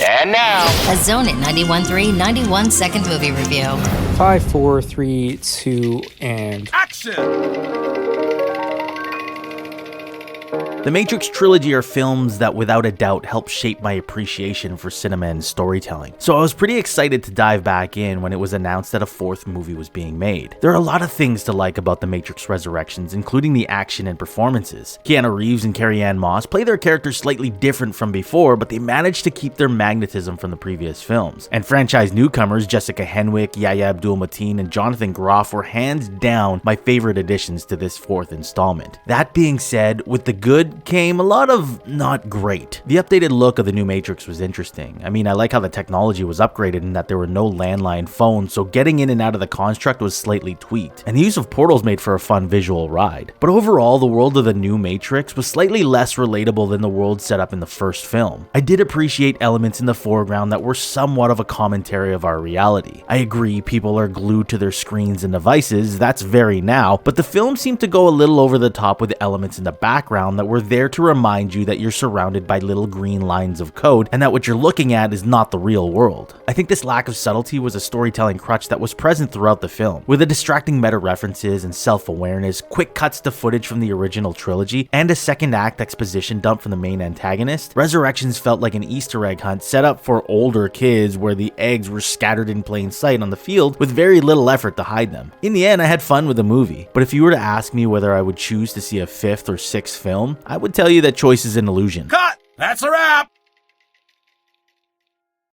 And now, a Zone It 91.3 91-second movie review. 5, 4, 3, 2, and Action! The Matrix trilogy are films that without a doubt helped shape my appreciation for cinema and storytelling, so I was pretty excited to dive back in when it was announced that a fourth movie was being made. There are a lot of things to like about The Matrix Resurrections, including the action and performances. Keanu Reeves and Carrie-Anne play their characters slightly different from before, but they managed to keep their magnetism from the previous films. And franchise newcomers Jessica Henwick, Yahya Abdul-Mateen, and Jonathan Groff were hands down my favorite additions to this fourth installment. That being said, with the good came a lot of not great. The updated look of the new Matrix was interesting. I mean, I like how the technology was upgraded and that there were no landline phones, so getting in and out of the construct was slightly tweaked. And the use of portals made for a fun visual ride. But overall, the world of the new Matrix was slightly less relatable than the world set up in the first film. I did appreciate elements in the foreground that were somewhat of a commentary of our reality. I agree, people are glued to their screens and devices, that's very now, but the film seemed to go a little over the top with elements in the background that were there to remind you that you're surrounded by little green lines of code and that what you're looking at is not the real world. I think this lack of subtlety was a storytelling crutch that was present throughout the film, with the distracting meta references and self-awareness, quick cuts to footage from the original trilogy, and a second act exposition dump from the main antagonist. Resurrections felt like an Easter egg hunt set up for older kids where the eggs were scattered in plain sight on the field with very little effort to hide them. In the end, I had fun with the movie, but if you were to ask me whether I would choose to see a fifth or sixth film, I would tell you that choice is an illusion. Cut! That's a wrap!